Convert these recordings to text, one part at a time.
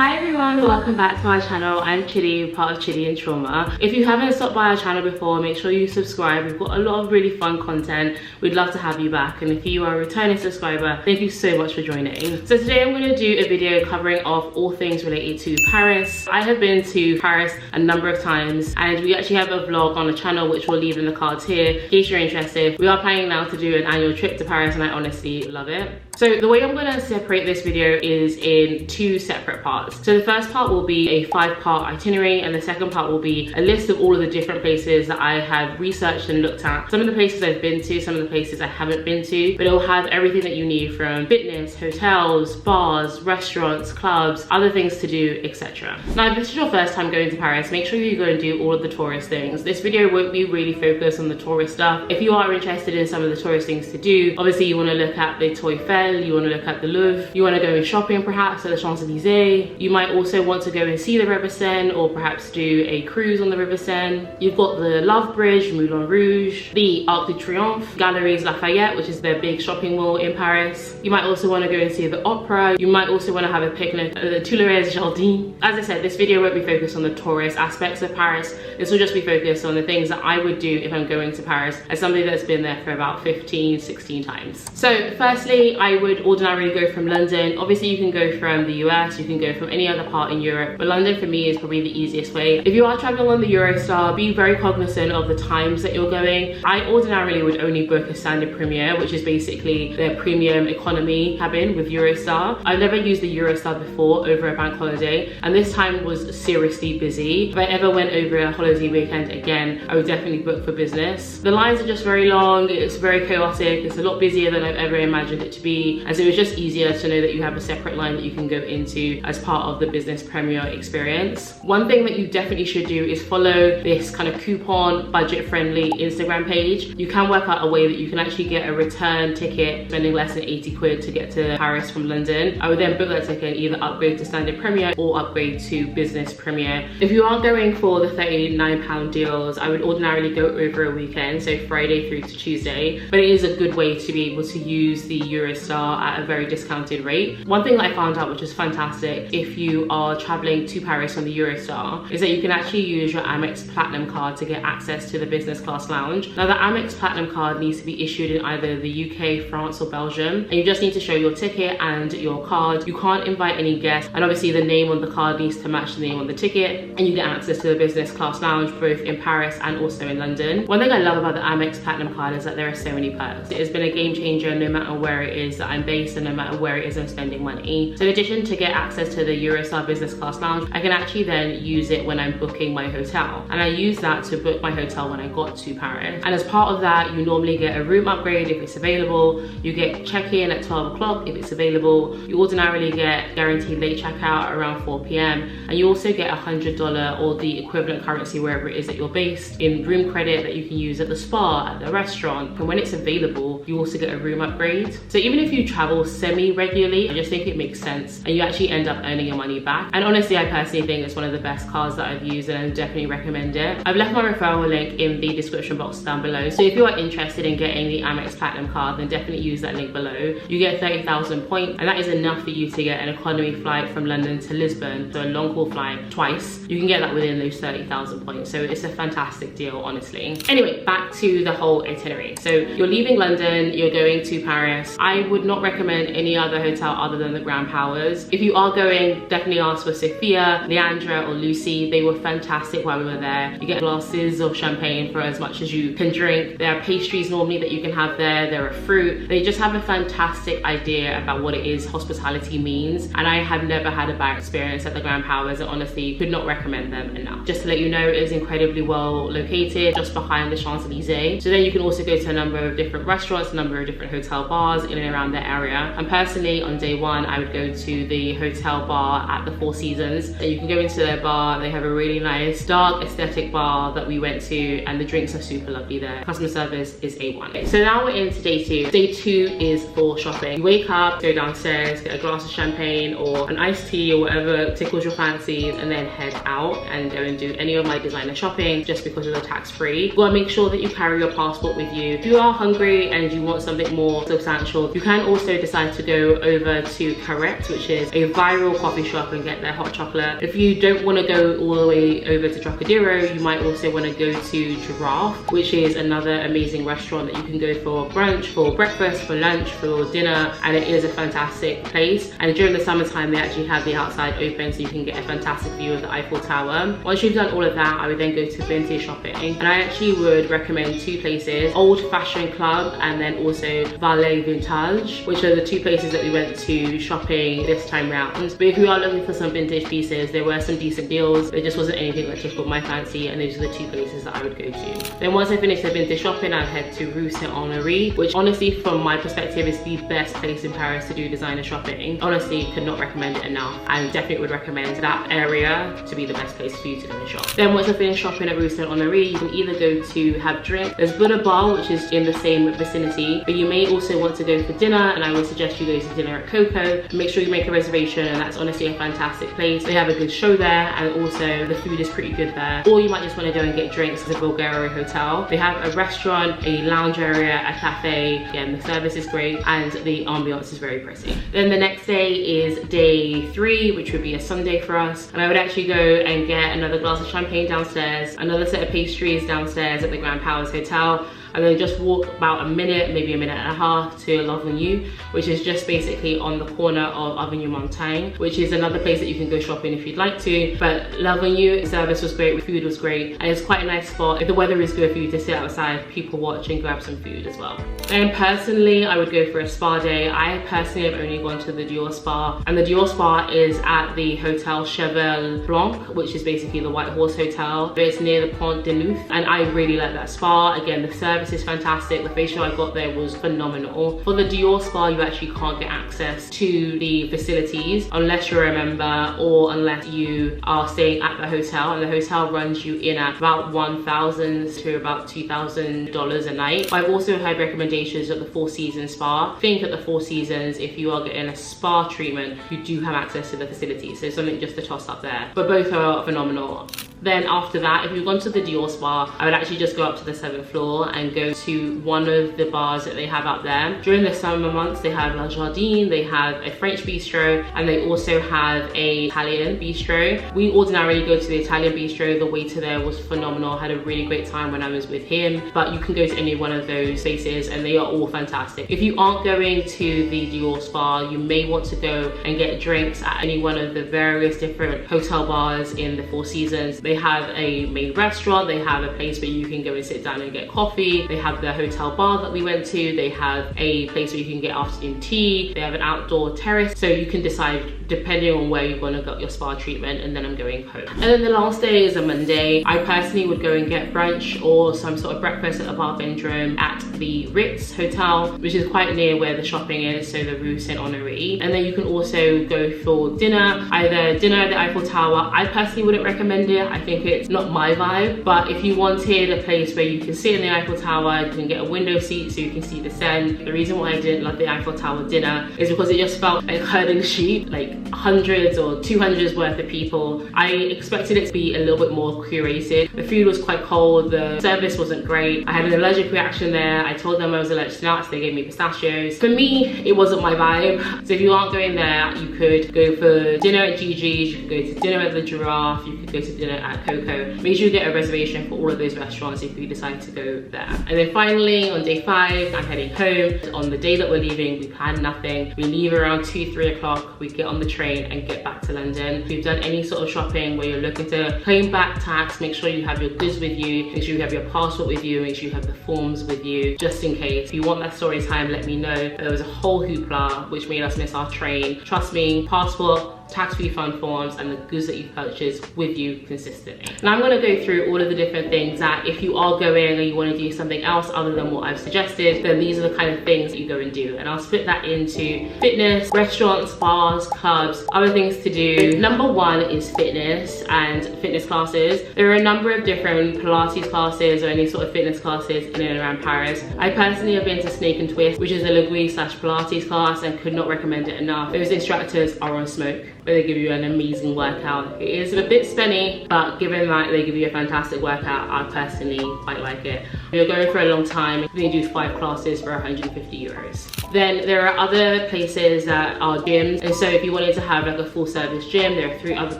Hi everyone, welcome back to my channel. I'm Chidi, part of Chidi and Trauma. If you haven't stopped by our channel before, make sure you subscribe. We've got a lot of really fun content. We'd love to have you back, and if you are a returning subscriber, thank you so much for joining. So today I'm going to do a video covering off all things related to Paris. I have been to Paris a number of times, and we actually have a vlog on the channel which we'll leave in the cards here in case you're interested. We are planning now to do an annual trip to Paris, and I honestly love it. So the way I'm going to separate this video is in two separate parts. So the first part will be a 5-part itinerary, and the second part will be a list of all of the different places that I have researched and looked at. Some of the places I've been to, some of the places I haven't been to, but it will have everything that you need from fitness, hotels, bars, restaurants, clubs, other things to do, etc. Now, if this is your first time going to Paris, make sure you go and do all of the tourist things. This video won't be really focused on the tourist stuff. If you are interested in some of the tourist things to do, obviously you want to look at the Tour Eiffel, you want to look at the Louvre, you want to go in shopping perhaps at the Champs-Elysees. You might also want to go and see the River Seine, or perhaps do a cruise on the River Seine. You've got the Love Bridge, Moulin Rouge, the Arc de Triomphe, Galeries Lafayette, which is their big shopping mall in Paris. You might also want to go and see the opera. You might also want to have a picnic at the Tuileries Jardin. As I said, this video won't be focused on the tourist aspects of Paris. This will just be focused on the things that I would do if I'm going to Paris as somebody that's been there for about 15, 16 times. So firstly, I would ordinarily go from London. Obviously you can go from the US, you can go from any other part in Europe, but London for me is probably the easiest way. If you are traveling on the Eurostar, be very cognizant of the times that you're going. I ordinarily would only book a standard premier, which is basically their premium economy cabin with Eurostar. I've never used the Eurostar before over a bank holiday, and this time was seriously busy. If I ever went over a holiday weekend again, I would definitely book for business. The lines are just very long, it's very chaotic, it's a lot busier than I've ever imagined it to be, and so it's just easier to know that you have a separate line that you can go into as part of the business premier experience. One thing that you definitely should do is follow this kind of coupon budget friendly Instagram page. You can work out a way that you can actually get a return ticket spending less than 80 quid to get to Paris from London. I would then book that ticket and either upgrade to standard premier or upgrade to business premier. If you are going for the £39 deals, I would ordinarily go over a weekend, so Friday through to Tuesday, but it is a good way to be able to use the Eurostar at a very discounted rate. One thing that I found out, which is fantastic if you are traveling to Paris on the Eurostar, is that you can actually use your Amex Platinum card to get access to the business class lounge. Now the Amex Platinum card needs to be issued in either the UK, France or Belgium, and you just need to show your ticket and your card. You can't invite any guests, and obviously the name on the card needs to match the name on the ticket, and you get access to the business class lounge both in Paris and also in London. One thing I love about the Amex Platinum card is that there are so many perks. It has been a game changer no matter where it is that I'm based and no matter where it is I'm spending money. So in addition to get access to the Eurostar business class lounge, I can actually then use it when I'm booking my hotel, and I use that to book my hotel when I got to Paris. And as part of that, you normally get a room upgrade if it's available, you get check-in at 12 o'clock if it's available, you ordinarily get guaranteed late checkout around 4 p.m, and you also get $100 or the equivalent currency wherever it is that you're based in room credit that you can use at the spa, at the restaurant, and when it's available you also get a room upgrade. So even if you travel semi-regularly, I just think it makes sense and you actually end up earning your money back. And honestly, I personally think it's one of the best cards that I've used, and I definitely recommend it. I've left my referral link in the description box down below, so if you are interested in getting the Amex Platinum card, then definitely use that link below. You get 30,000 points, and that is enough for you to get an economy flight from London to Lisbon, so a long haul flight twice. You can get that within those 30,000 points, so it's a fantastic deal, honestly. Anyway, back to the whole itinerary. So you're leaving London, you're going to Paris. I would not recommend any other hotel other than the Grand Powers. If you are going, definitely ask for Sophia, Leandra or Lucy. They were fantastic while we were there. You get glasses of champagne for as much as you can drink. There are pastries normally that you can have there. There are fruit. They just have a fantastic idea about what it is hospitality means, and I have never had a bad experience at the Grand Powers, and honestly could not recommend them enough. Just to let you know, it is incredibly well located just behind the Champs-Elysees, so then you can also go to a number of different restaurants, a number of different hotel bars in and around the area. And personally on day one I would go to the hotel bar at the Four Seasons, and you can go into their bar. They have a really nice dark aesthetic bar that we went to, and the drinks are super lovely there. Customer service is A1. So now we're into day two. Day two is for shopping. You wake up, go downstairs, get a glass of champagne or an iced tea or whatever tickles your fancies, and then head out and go and do any of my designer shopping just because of the tax-free. You gotta make sure that you carry your passport with you. If you are hungry and you want something more substantial, you can can also decide to go over to Correct, which is a viral coffee shop, and get their hot chocolate. If you don't want to go all the way over to Trocadero, you might also want to go to Giraffe, which is another amazing restaurant that you can go for brunch, for breakfast, for lunch, for dinner, and it is a fantastic place. And during the summertime, they actually have the outside open, so you can get a fantastic view of the Eiffel Tower. Once you've done all of that, I would then go to vintage shopping, and I actually would recommend two places: Old Fashion Club and then also Valet Vintage, which are the two places that we went to shopping this time round. But if you are looking for some vintage pieces, there were some decent deals. There just wasn't anything that tickled my fancy, and those are the two places that I would go to. Then once I finished the vintage shopping, I'd head to Rue Saint-Honoré, which honestly, from my perspective, is the best place in Paris to do designer shopping. Honestly, could not recommend it enough, and definitely would recommend that area to be the best place for you to go and shop. Then once I finished shopping at Rue Saint-Honoré, you can either go to have drink. There's Buddha Bar, which is in the same vicinity, but you may also want to go for dinner, and I would suggest you go to dinner at Coco. Make sure you make a reservation, and that's honestly a fantastic place. They have a good show there, and also the food is pretty good there. Or you might just want to go and get drinks at the Bulgaria Hotel. They have a restaurant, a lounge area, a cafe. Again, the service is great and the ambiance is very pretty. Then the next day is day 3, which would be a Sunday for us, and I would actually go and get another glass of champagne downstairs, another set of pastries downstairs at the Grand Palace Hotel, and then just walk about a minute, maybe a minute and a half, to L'Avenue, which is just basically on the corner of Avenue Montaigne, which is another place that you can go shopping if you'd like to. But L'Avenue, service was great, food was great, and it's quite a nice spot if the weather is good for you to sit outside, people watch, and grab some food as well. And personally, I would go for a spa day. I personally have only gone to the Dior Spa, and the Dior Spa is at the Hotel Cheval Blanc, which is basically the White Horse Hotel. It's near the Pont de Neuf, and I really like that spa. Again, the service is fantastic. The facial I got there was phenomenal. For the Dior Spa, you actually can't get access to the facilities unless you're a member, or unless you are staying at the hotel, and the hotel runs you in at about $1,000 to about $2,000 a night. I've also had recommendations at the Four Seasons Spa. I think at the Four Seasons, if you are getting a spa treatment, you do have access to the facilities, so something just to toss up there, but both are phenomenal. Then after that, if you've gone to the Dior Spa, I would actually just go up to the 7th floor and go to one of the bars that they have out there. During the summer months, they have La Jardine, they have a French bistro, and they also have a Italian bistro. We ordinarily go to the Italian bistro. The waiter there was phenomenal. I had a really great time when I was with him, but you can go to any one of those places and they are all fantastic. If you aren't going to the Dior Spa, you may want to go and get drinks at any one of the various different hotel bars in the Four Seasons. They have a main restaurant, they have a place where you can go and sit down and get coffee, they have the hotel bar that we went to, they have a place where you can get afternoon tea, they have an outdoor terrace, so you can decide depending on where you want to get your spa treatment. And then I'm going home. And then the last day is a Monday. I personally would go and get brunch or some sort of breakfast at the bar Vendôme at the Ritz Hotel, which is quite near where the shopping is, so the Rue Saint-Honoré. And then you can also go for dinner, either dinner at the Eiffel Tower. I personally wouldn't recommend it. I think it's not my vibe, but if you wanted a place where you can sit in the Eiffel Tower, you can get a window seat so you can see the Seine. The reason why I didn't love the Eiffel Tower dinner is because it just felt like herding sheep, like hundreds or 200s worth of people. I expected it to be a little bit more curated. The food was quite cold, the service wasn't great. I had an allergic reaction there. I told them I was allergic to nuts, they gave me pistachios. For me, it wasn't my vibe. So if you aren't going there, you could go for dinner at Gigi's, you could go to dinner at the Giraffe, you could go to dinner at Coco. Make sure you get a reservation for all of those restaurants if you decide to go there. And then finally, on day 5, I'm heading home. On the day that we're leaving, we plan nothing. We leave around 2-3 o'clock, we get on the train and get back to London. If you've done any sort of shopping where you're looking to claim back tax, make sure you have your goods with you, make sure you have your passport with you, make sure you have the forms with you, just in case. If you want that story time, let me know. There was a whole hoopla which made us miss our train. Trust me, passport, tax refund forms, and the goods that you've purchased with you consistently. Now I'm going to go through all of the different things that if you are going and you want to do something else other than what I've suggested, then these are the kind of things that you go and do. And I'll split that into fitness, restaurants, bars, clubs, other things to do. Number 1 is fitness and fitness classes. There are a number of different Pilates classes or any sort of fitness classes in and around Paris. I personally have been to Snake and Twist, which is a Legui/Pilates class, and could not recommend it enough. Those instructors are on smoke, but they give you an amazing workout. It is a bit spenny, but given that they give you a fantastic workout, I personally quite like it. If you're going for a long time, you can do 5 classes for 150 euros. Then there are other places that are gyms, and so if you wanted to have like a full service gym, there are 3 other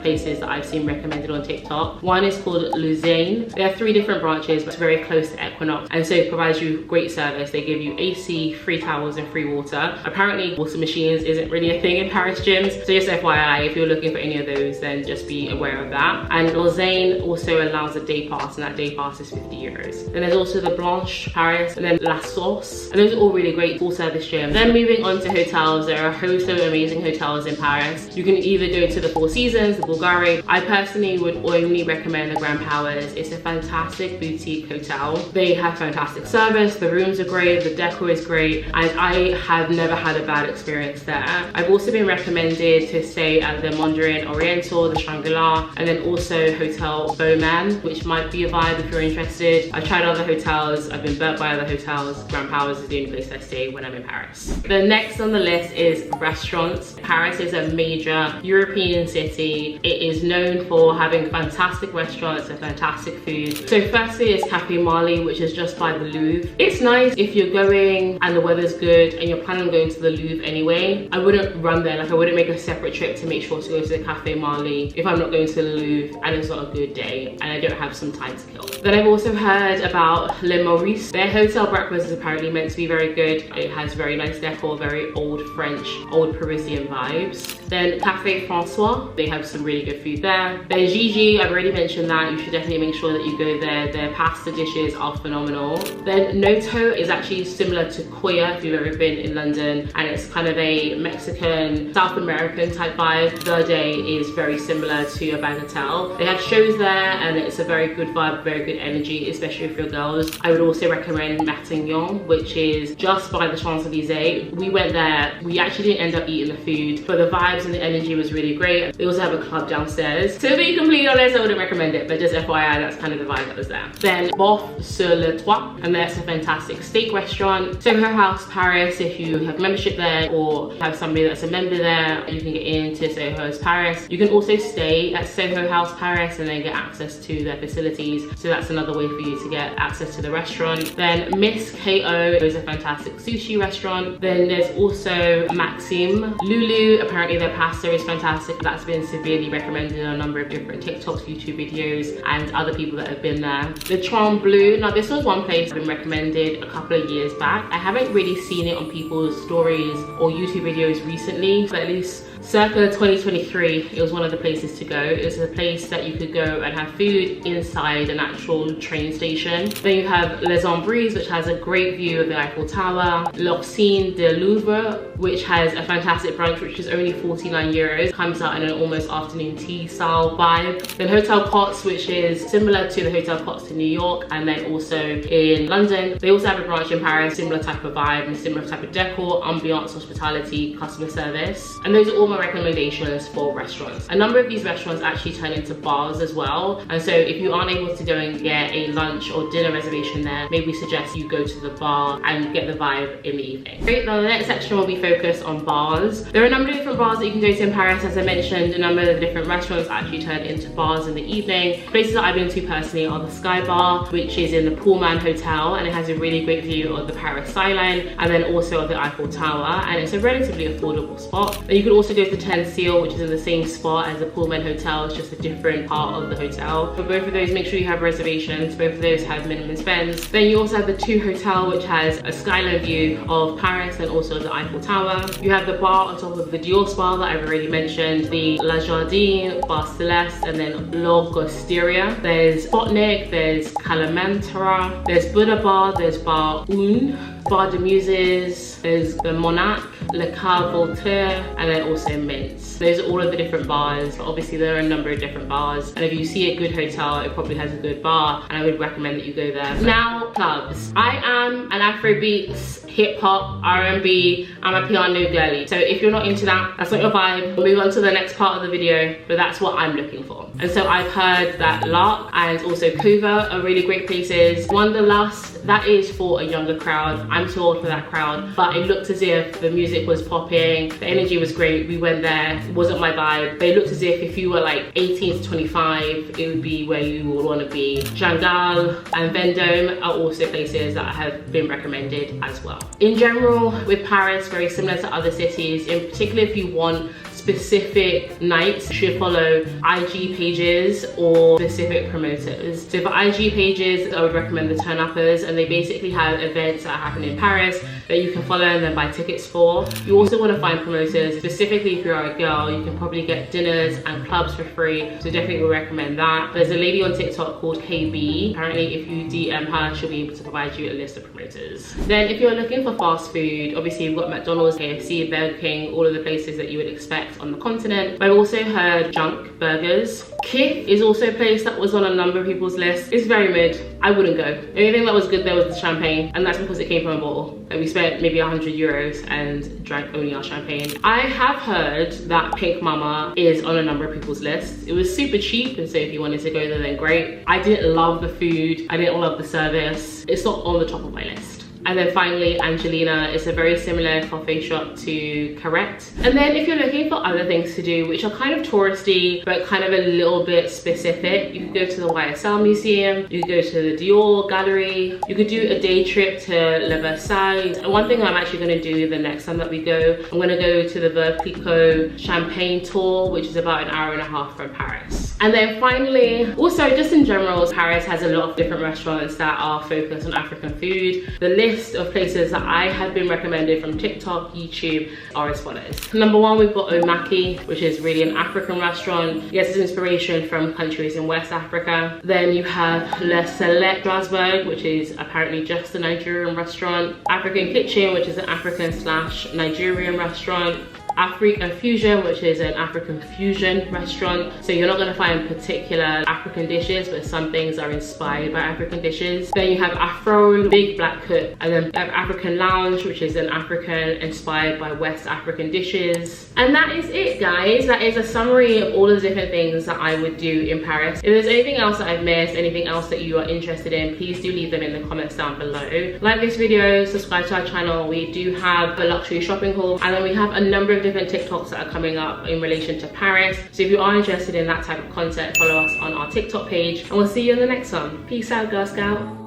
places that I've seen recommended on TikTok. One is called Lausanne. There are 3 different branches, but it's very close to Equinox, and so it provides you great service. They give you AC, free towels and free water. Apparently water machines isn't really a thing in Paris gyms, so just FYI, if you're looking for any of those, then just be aware of that. And Lausanne also allows a day pass, and that day pass is 50 euros. Then there's also the Blanche Paris, and then La Sauce, and those are all really great full service gyms. Then moving on to hotels, there are so amazing hotels in Paris. You can either go to the Four Seasons, the Bulgari. I personally would only recommend the Grand Powers. It's a fantastic boutique hotel. They have fantastic service, the rooms are great, the decor is great, and I have never had a bad experience there. I've also been recommended to stay at the Mandarin Oriental, the Shangri-La, and then also Hotel Bowman, which might be a vibe if you're interested. I've tried other hotels, I've been burnt by other hotels. Grand Powers is the only place I stay when I'm in Paris. The next on the list is restaurants. Paris is a major European city. It is known for having fantastic restaurants and fantastic food. So firstly is Cafe Marley, which is just by the Louvre. It's nice if you're going and the weather's good and you're planning on going to the Louvre anyway. I wouldn't run there, like I wouldn't make a separate trip to make sure to go to the Cafe Marley if I'm not going to the Louvre and it's not a good day and I don't have some time to kill. Then I've also heard about Le Maurice. Their hotel breakfast is apparently meant to be very good. It has very nice decor, very old French, old Parisian vibes. Then Café Francois, they have some really good food there. Then Gigi, I've already mentioned that. You should definitely make sure that you go there. Their pasta dishes are phenomenal. Then Noto is actually similar to Koya if you've ever been in London, and it's kind of a Mexican, South American type vibe. Verde is very similar to a Bagatelle. They have shows there and it's a very good vibe, very good energy, especially if you're girls. I would also recommend Matignon, which is just by the Champs-Elysees. We went there, we actually didn't end up eating the food, but the vibes and the energy was really great. They also have a club downstairs. To be completely honest, I wouldn't recommend it, but just FYI, that's kind of the vibe that was there. Then Bof sur le Toit, and that's a fantastic steak restaurant. Soho House Paris, if you have membership there or have somebody that's a member there, you can get into Soho House Paris. You can also stay at Soho House Paris and then get access to their facilities, so that's another way for you to get access to the restaurant. Then Miss KO is a fantastic sushi restaurant. Then there's also Maxime. Lulu, apparently their pasta is fantastic. That's been severely recommended in a number of different TikToks, YouTube videos, and other people that have been there. The Trembleu, now this was one place I've been recommended a couple of years back. I haven't really seen it on people's stories or YouTube videos recently, but at least circa 2023, it was one of the places to go. It was a place that you could go and have food inside an actual train station. Then you have Les Ambries, which has a great view of the Eiffel Tower. L'Occine de Louvre, which has a fantastic brunch, which is only 49 euros. Comes out in an almost afternoon tea style vibe. Then Hotel Potts, which is similar to the Hotel Potts in New York and then also in London. They also have a branch in Paris, similar type of vibe and similar type of decor, ambiance, hospitality, customer service. And those are all my recommendations for restaurants. A number of these restaurants actually turn into bars as well, and so if you aren't able to go and get a lunch or dinner reservation there, maybe suggest you go to the bar and get the vibe in the evening. Great, now the next section will be focused on bars. There are a number of different bars that you can go to in Paris. As I mentioned, a number of the different restaurants actually turn into bars in the evening. Places that I've been to personally are the Sky Bar, which is in the Pullman Hotel, and it has a really great view of the Paris skyline and then also of the Eiffel Tower, and it's a relatively affordable spot. And you can also go to the 10 Seal, which is in the same spot as the Pullman Hotel. It's just a different part of the hotel. For both of those, make sure you have reservations. Both of those have minimum spends. Then you also have the 2 Hotel, which has a skyline view of Paris and also the Eiffel Tower. You have the bar on top of the Dior Spa that I've already mentioned, the La Jardine, Bar Celeste, and then L'Augusteria. There's Spotnik, there's Calamantara, there's Buddha Bar, there's Bar Un, Bar de Muses, there's the Monac, Le Cave Voltaire, and then also Mints. Those are all of the different bars, but obviously there are a number of different bars, and if you see a good hotel, it probably has a good bar, and I would recommend that you go there. Now, clubs. I am an Afrobeats, hip hop, R&B, I'm a piano girly. So if you're not into that, that's not your vibe, we'll move on to the next part of the video, but that's what I'm looking for. And so I've heard that Lark and also Kova are really great places. Wanderlust, that is for a younger crowd. I'm too old for that crowd, but it looks as if the music music was popping, the energy was great. We went there, it wasn't my vibe, but it looked as if you were like 18 to 25, it would be where you would want to be. Jangal and Vendome are also places that have been recommended as well. In general, with Paris, very similar to other cities, in particular if you want specific nights, you should follow IG pages or specific promoters. So for IG pages, I would recommend the Turn Uppers, and they basically have events that happen in Paris that you can follow and then buy tickets for. You also want to find promoters, specifically if you're a girl, you can probably get dinners and clubs for free, so definitely would recommend that. There's a lady on TikTok called KB. Apparently if you DM her, she'll be able to provide you a list of promoters. Then if you're looking for fast food, obviously you've got McDonald's, KFC, Burger King, all of the places that you would expect on the continent. But I've also heard Junk Burgers. Kith is also a place that was on a number of people's lists. It's very mid. I wouldn't go. The only thing that was good there was the champagne, and that's because it came from a bottle. And we spent maybe 100 euros and drank only our champagne. I have heard that Pink Mama is on a number of people's lists. It was super cheap, and so if you wanted to go there, then great. I didn't love the food. I didn't love the service. It's not on the top of my list. And then finally, Angelina is a very similar coffee shop to Correct. And then if you're looking for other things to do, which are kind of touristy, but kind of a little bit specific, you could go to the YSL Museum, you could go to the Dior Gallery, you could do a day trip to Le Versailles. And one thing I'm actually gonna do the next time that we go, I'm gonna go to the Veuve Clicquot Champagne Tour, which is about an hour and a half from Paris. And then finally, also just in general, Paris has a lot of different restaurants that are focused on African food. The list of places that I have been recommended from TikTok, YouTube are as follows. Number one, we've got Omaki, which is really an African restaurant. It gets its inspiration from countries in West Africa. Then you have Le Select Strasbourg, which is apparently just a Nigerian restaurant. African Kitchen, which is an African/Nigerian restaurant. African Fusion, which is an African fusion restaurant. So you're not gonna find particular African dishes, but some things are inspired by African dishes. Then you have Afro, Big Black Cook, and then you have African Lounge, which is an African inspired by West African dishes. And that is it, guys. That is a summary of all of the different things that I would do in Paris. If there's anything else that I've missed, anything else that you are interested in, please do leave them in the comments down below. Like this video, subscribe to our channel. We do have a luxury shopping haul, and then we have a number of different TikToks that are coming up in relation to Paris. So if you are interested in that type of content, follow us on our TikTok page, and we'll see you in the next one. Peace out, Girl Scout.